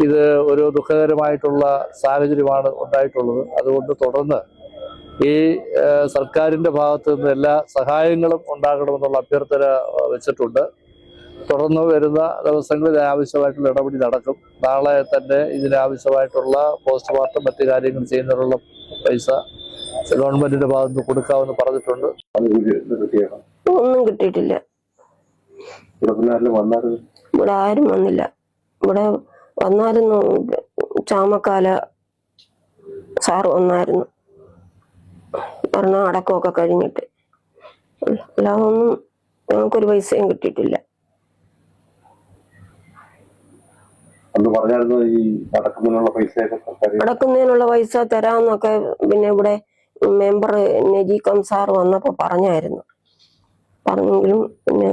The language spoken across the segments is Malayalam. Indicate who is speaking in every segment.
Speaker 1: ഇത് ഒരു ദുഃഖകരമായിട്ടുള്ള സാഹചര്യമാണ് ഉണ്ടായിട്ടുള്ളത്. അതുകൊണ്ട് തുടർന്ന് ഈ സർക്കാരിൻ്റെ ഭാഗത്തു നിന്ന് എല്ലാ സഹായങ്ങളും ഉണ്ടാകണമെന്നുള്ള അഭ്യർത്ഥന വെച്ചിട്ടുണ്ട്. തുടർന്ന് വരുന്ന ദിവസങ്ങളിൽ ഇതിനാവശ്യമായിട്ടുള്ള ഇടപെടൽ നടക്കും. നാളെ തന്നെ ഇതിനാവശ്യമായിട്ടുള്ള പോസ്റ്റ്മോർട്ടം മറ്റു കാര്യങ്ങൾ ചെയ്യുന്നതിനുള്ള പൈസ ഗവൺമെന്റിന്റെ ഭാഗത്ത് നിന്ന് കൊടുക്കാമെന്ന് പറഞ്ഞിട്ടുണ്ട്.
Speaker 2: ഒന്നും കിട്ടിയിട്ടില്ല. ഇവിടെ ആരും വന്നില്ല. ഇവിടെ വന്നായിരുന്നു ചാമക്കാല സാറ് വന്നായിരുന്നു, പറഞ്ഞ അടക്കമൊക്കെ കഴിഞ്ഞിട്ട്. അല്ലാതെ ഒന്നും ഞങ്ങൾക്കൊരു പൈസയും കിട്ടിയിട്ടില്ല. അടക്കുന്നതിനുള്ള പൈസ തരാന്നൊക്കെ പിന്നെ ഇവിടെ മെമ്പർ നജീഖം സാർ വന്നപ്പോ പറഞ്ഞായിരുന്നു. പറഞ്ഞെങ്കിലും പിന്നെ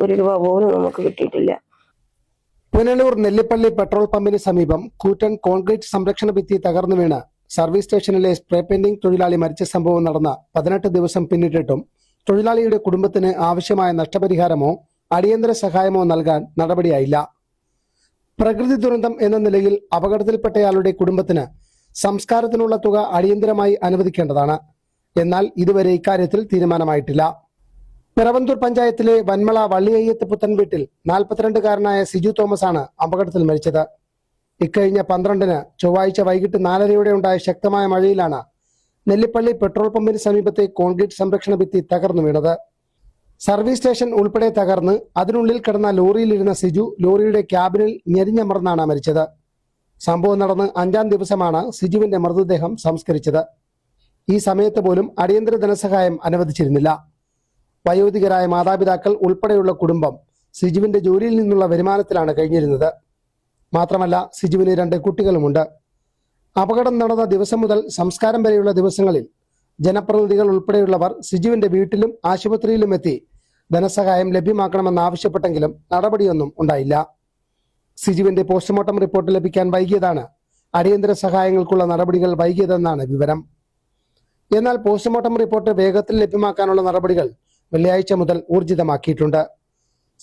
Speaker 2: ഒരു രൂപ പോലും നമുക്ക് കിട്ടിയിട്ടില്ല.
Speaker 3: പുനലൂർ നെല്ലിപ്പള്ളി പെട്രോൾ പമ്പിന് സമീപം കൂറ്റൻ കോൺക്രീറ്റ് സംരക്ഷണ ഭിത്തി തകർന്നു വീണ് സർവീസ് സ്റ്റേഷനിലെ സ്പ്രേ പെയിന്റിംഗ് തൊഴിലാളി മരിച്ച സംഭവം നടന്ന 18 ദിവസം പിന്നിട്ടിട്ടും തൊഴിലാളിയുടെ കുടുംബത്തിന് ആവശ്യമായ നഷ്ടപരിഹാരമോ അടിയന്തര സഹായമോ നൽകാൻ നടപടിയായില്ല. പ്രകൃതി ദുരന്തം എന്ന നിലയിൽ അപകടത്തിൽപ്പെട്ടയാളുടെ കുടുംബത്തിന് സംസ്കാരത്തിനുള്ള തുക അടിയന്തരമായി അനുവദിക്കേണ്ടതാണ്. എന്നാൽ ഇതുവരെ ഇക്കാര്യത്തിൽ തീരുമാനമായിട്ടില്ല. പിറവന്തൂർ പഞ്ചായത്തിലെ വന്മള വള്ളിയയ്യത്ത് പുത്തൻ വീട്ടിൽ 42-കാരനായ സിജു തോമസ് ആണ് അപകടത്തിൽ മരിച്ചത്. ഇക്കഴിഞ്ഞ 12-ന് ചൊവ്വാഴ്ച വൈകിട്ട് 4:30 ഉണ്ടായ ശക്തമായ മഴയിലാണ് നെല്ലിപ്പള്ളി പെട്രോൾ പമ്പിന് സമീപത്തെ കോൺക്രീറ്റ് സംരക്ഷണ ഭിത്തി തകർന്നു വീണത്. സർവീസ് സ്റ്റേഷൻ ഉൾപ്പെടെ തകർന്ന് അതിനുള്ളിൽ കിടന്ന ലോറിയിലിരുന്ന സിജു ലോറിയുടെ ക്യാബിനിൽ ഞെരിഞ്ഞമർന്നാണ് മരിച്ചത്. സംഭവം നടന്ന് 5-ാം ദിവസമാണ് സിജുവിന്റെ മൃതദേഹം സംസ്കരിച്ചത്. ഈ സമയത്ത് പോലും അടിയന്തര ധനസഹായം അനുവദിച്ചിരുന്നില്ല. വയോധികരായ മാതാപിതാക്കൾ ഉൾപ്പെടെയുള്ള കുടുംബം സിജുവിന്റെ ജോലിയിൽ നിന്നുള്ള വരുമാനത്തിലാണ് കഴിഞ്ഞിരുന്നത്. മാത്രമല്ല സിജുവിന് 2 കുട്ടികളുമുണ്ട്. അപകടം നടന്ന ദിവസം മുതൽ സംസ്കാരം വരെയുള്ള ദിവസങ്ങളിൽ ജനപ്രതിനിധികൾ ഉൾപ്പെടെയുള്ളവർ സിജുവിന്റെ വീട്ടിലും ആശുപത്രിയിലും എത്തി ധനസഹായം ലഭ്യമാക്കണമെന്നാവശ്യപ്പെട്ടെങ്കിലും നടപടിയൊന്നും ഉണ്ടായില്ല. സിജുവിന്റെ പോസ്റ്റ്മോർട്ടം റിപ്പോർട്ട് ലഭിക്കാൻ വൈകിയതാണ് അടിയന്തര സഹായങ്ങൾക്കുള്ള നടപടികൾ വൈകിയതെന്നാണ് വിവരം. എന്നാൽ പോസ്റ്റ്മോർട്ടം റിപ്പോർട്ട് വേഗത്തിൽ ലഭ്യമാക്കാനുള്ള നടപടികൾ വെള്ളിയാഴ്ച മുതൽ ഊർജിതമാക്കിയിട്ടുണ്ട്.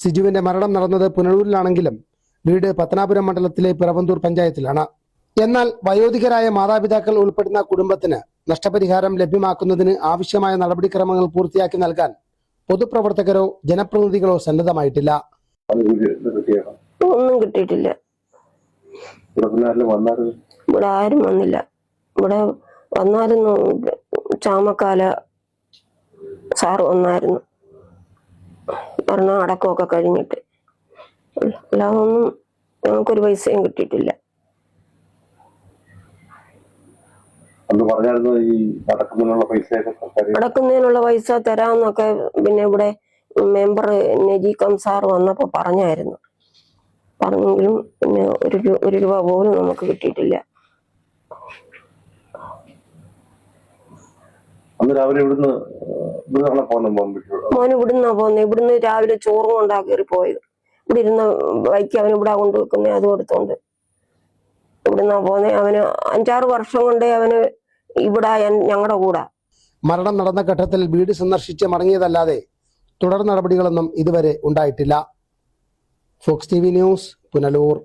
Speaker 3: സിജുവിന്റെ മരണം നടന്നത് പുനലൂരിലാണെങ്കിലും വീട് പത്തനാപുരം മണ്ഡലത്തിലെ പിറവന്തൂർ പഞ്ചായത്തിലാണ്. എന്നാൽ വയോധികരായ മാതാപിതാക്കൾ ഉൾപ്പെടുന്ന കുടുംബത്തിന് നഷ്ടപരിഹാരം ലഭ്യമാക്കുന്നതിന് ആവശ്യമായ നടപടിക്രമങ്ങൾ പൂർത്തിയാക്കി നൽകാൻ പൊതുപ്രവർത്തകരോ ജനപ്രതിനിധികളോ സന്നദ്ധമായിട്ടില്ല.
Speaker 2: ഒന്നും കിട്ടിയിട്ടില്ല. ഇവിടെ ആരും വന്നില്ല. ഇവിടെ വന്നായിരുന്നു ചാമക്കാല സാറ് വന്നായിരുന്നു, പറഞ്ഞ അടക്കമൊക്കെ കഴിഞ്ഞിട്ട്. അല്ലാതെ ഒന്നും ഞങ്ങൾക്കൊരു പൈസയും കിട്ടിയിട്ടില്ല. അടക്കുന്നതിനുള്ള പൈസ തരാന്നൊക്കെ പിന്നെ ഇവിടെ മെമ്പർ നജീഖം സാർ വന്നപ്പോ പറഞ്ഞായിരുന്നു. പറഞ്ഞെങ്കിലും പിന്നെ ഒരു രൂപ പോലും നമുക്ക് കിട്ടിയിട്ടില്ല. മോന് ഇവിടുന്നാ പോകുന്നത്. ഇവിടുന്ന് രാവിലെ ചോറും കൊണ്ടാ കയറി പോയത്. ഇവിടെ ഇരുന്ന ബൈക്ക് അവന് ഇവിടെ കൊണ്ടുവെക്കുന്നേ, അതും എടുത്തോണ്ട് ഇവിടുന്നാ പോകുന്നത്. അവന് 5-6 വർഷം കൊണ്ടേ അവന് ഇവിടെ ഞങ്ങളുടെ കൂടെ.
Speaker 3: മരണം നടന്ന ഘട്ടത്തിൽ വീട് സന്ദർശിച്ച് മടങ്ങിയതല്ലാതെ തുടർ നടപടികളൊന്നും ഇതുവരെ ഉണ്ടായിട്ടില്ല. Fox TV news, Punalur.